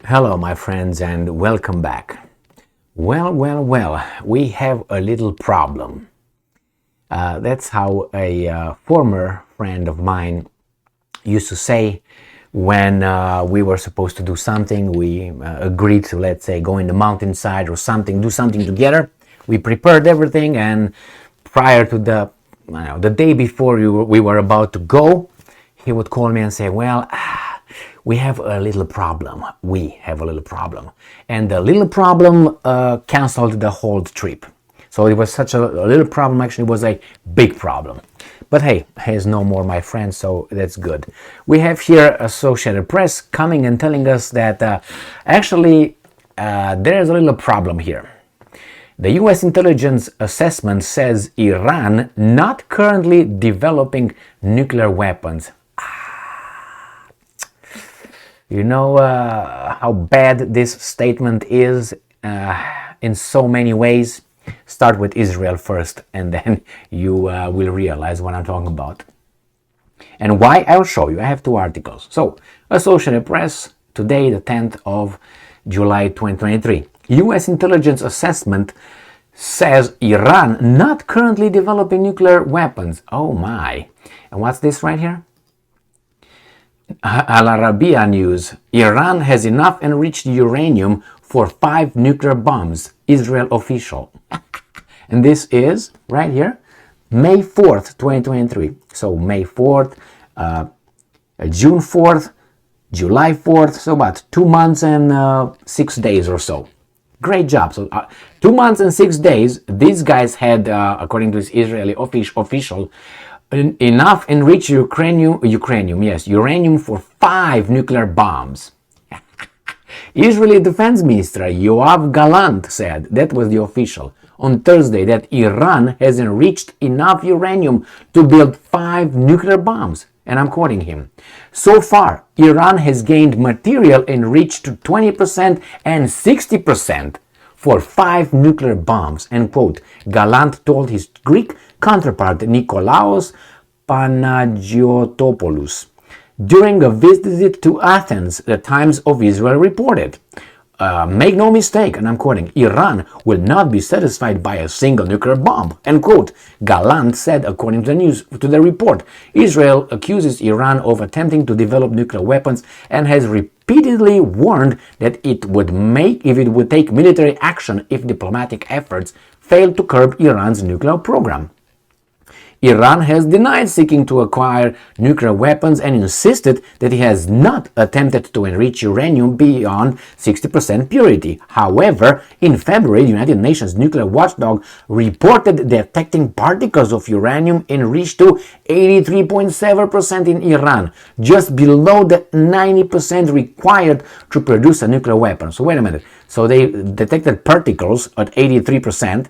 Hello, my friends, and welcome back. Well, we have a little problem. That's how a former friend of mine used to say when we were supposed to do something. We agreed to, let's say, go in the mountainside or something, do something together. We prepared everything, and prior to the day before we were about to go, he would call me and say, well, we have a little problem. And the little problem canceled the whole trip. So it was such a little problem, actually it was a big problem. But hey, he's no more my friend, so that's good. We have here Associated Press coming and telling us that there's a little problem here. The US intelligence assessment says Iran not currently developing nuclear weapons. You know how bad this statement is in so many ways. Start with Israel first, and then you will realize what I'm talking about. And why? I'll show you. I have two articles. So, Associated Press, today, the 10th of July 2023. US intelligence assessment says Iran not currently developing nuclear weapons. Oh my. And what's this right here? Al Arabiya News. Iran has enough enriched uranium for 5 nuclear bombs. Israel official. And this is right here, May 4th, 2023. So May 4th, June 4th, July 4th. So about 2 months and 6 days or so. Great job. So 2 months and 6 days, these guys had, according to this Israeli official, enough enriched uranium for 5 nuclear bombs. Israeli Defense Minister Yoav Gallant said, that was the official, on Thursday that Iran has enriched enough uranium to build 5 nuclear bombs. And I'm quoting him. So far, Iran has gained material enriched to 20% and 60% for 5 nuclear bombs, end quote. Gallant told his Greek counterpart Nikolaos Panagiotopoulos during a visit to Athens, the Times of Israel reported. Make no mistake, and I'm quoting, Iran will not be satisfied by a single nuclear bomb, end quote. Gallant said, according to the report. Israel accuses Iran of attempting to develop nuclear weapons and has repeatedly warned that it would take military action if diplomatic efforts failed to curb Iran's nuclear program. Iran has denied seeking to acquire nuclear weapons and insisted that it has not attempted to enrich uranium beyond 60% purity. However, in February, the United Nations nuclear watchdog reported detecting particles of uranium enriched to 83.7% in Iran, just below the 90% required to produce a nuclear weapon. So wait a minute. So they detected particles at 83%.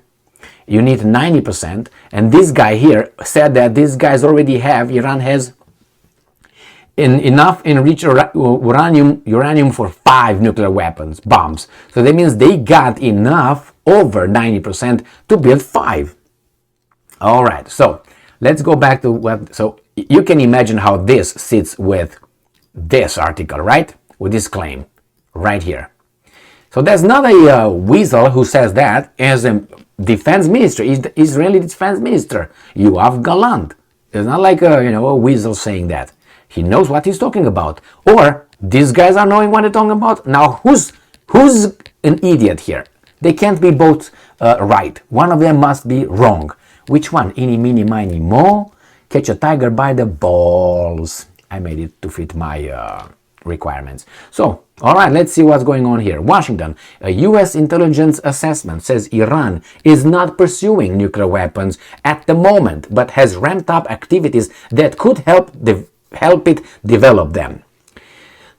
You need 90%, and this guy here said that these guys already have, Iran has enough enriched uranium for 5 nuclear weapons, bombs. So that means they got enough, over 90%, to build 5. Alright, so let's go back to what, so you can imagine how this sits with this article, right? With this claim, right here. So there's not a weasel who says that as a defense minister, Israeli defense minister, Yoav Gallant. It's not like a weasel saying that. He knows what he's talking about. Or these guys are knowing what they're talking about. Now who's an idiot here? They can't be both right. One of them must be wrong. Which one? Eeny, meeny, miny, mo. Catch a tiger by the balls. I made it to fit my requirements. So, alright, let's see what's going on here. Washington, a US intelligence assessment says Iran is not pursuing nuclear weapons at the moment, but has ramped up activities that could help it develop them.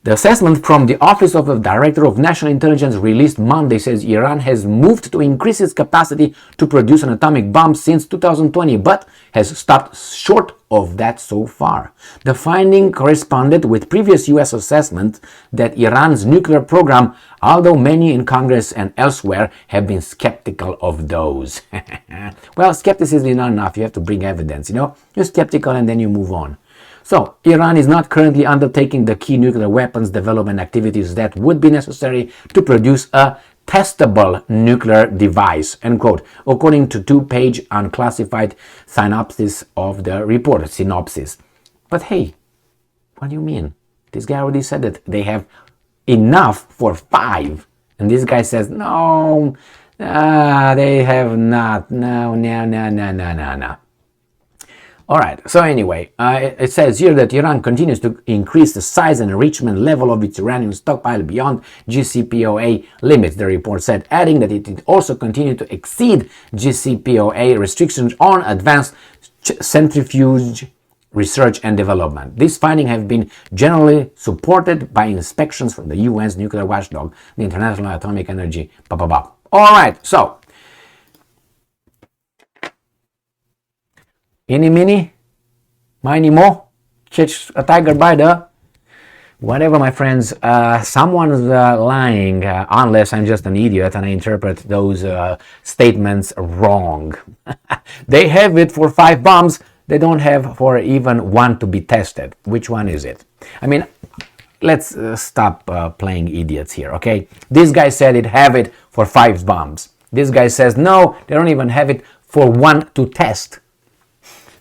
The assessment from the Office of the Director of National Intelligence released Monday says Iran has moved to increase its capacity to produce an atomic bomb since 2020, but has stopped short of that so far. The finding corresponded with previous U.S. assessments that Iran's nuclear program, although many in Congress and elsewhere have been skeptical of those. Well, skepticism is not enough. You have to bring evidence, You're skeptical and then you move on. So, Iran is not currently undertaking the key nuclear weapons development activities that would be necessary to produce a testable nuclear device, end quote, according to two-page unclassified synopsis of the report, synopsis. But hey, what do you mean? This guy already said that they have enough for 5. And this guy says, no, they have not. No. All right, so anyway, it says here that Iran continues to increase the size and enrichment level of its uranium stockpile beyond JCPOA limits, the report said, adding that it also continued to exceed JCPOA restrictions on advanced centrifuge research and development. These findings have been generally supported by inspections from the UN's nuclear watchdog, the International Atomic Energy. All right, so Eeny, meeny, miny, mo, catch a tiger by the whatever, my friends. Someone's lying, unless I'm just an idiot and I interpret those statements wrong. They have it for 5 bombs. They don't have for even 1 to be tested. Which one is it? I mean, let's stop playing idiots here, okay? This guy said it have it for 5 bombs. This guy says no, they don't even have it for 1 to test.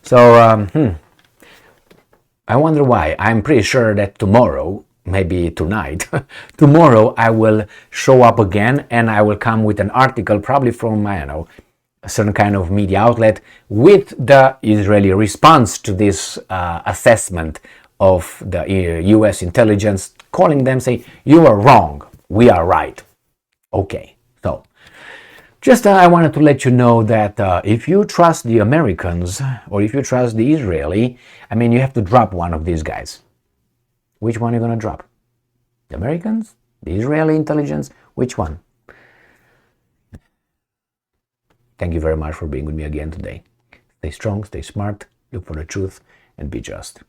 So, I wonder why. I'm pretty sure that tomorrow, maybe tonight, tomorrow I will show up again and I will come with an article, probably from, I don't know, a certain kind of media outlet, with the Israeli response to this assessment of the US intelligence, calling them, say, you are wrong, we are right. Okay, so just I wanted to let you know that if you trust the Americans or if you trust the Israeli, I mean, you have to drop one of these guys. Which one are you going to drop? The Americans? The Israeli intelligence? Which one? Thank you very much for being with me again today. Stay strong, stay smart, look for the truth, and be just.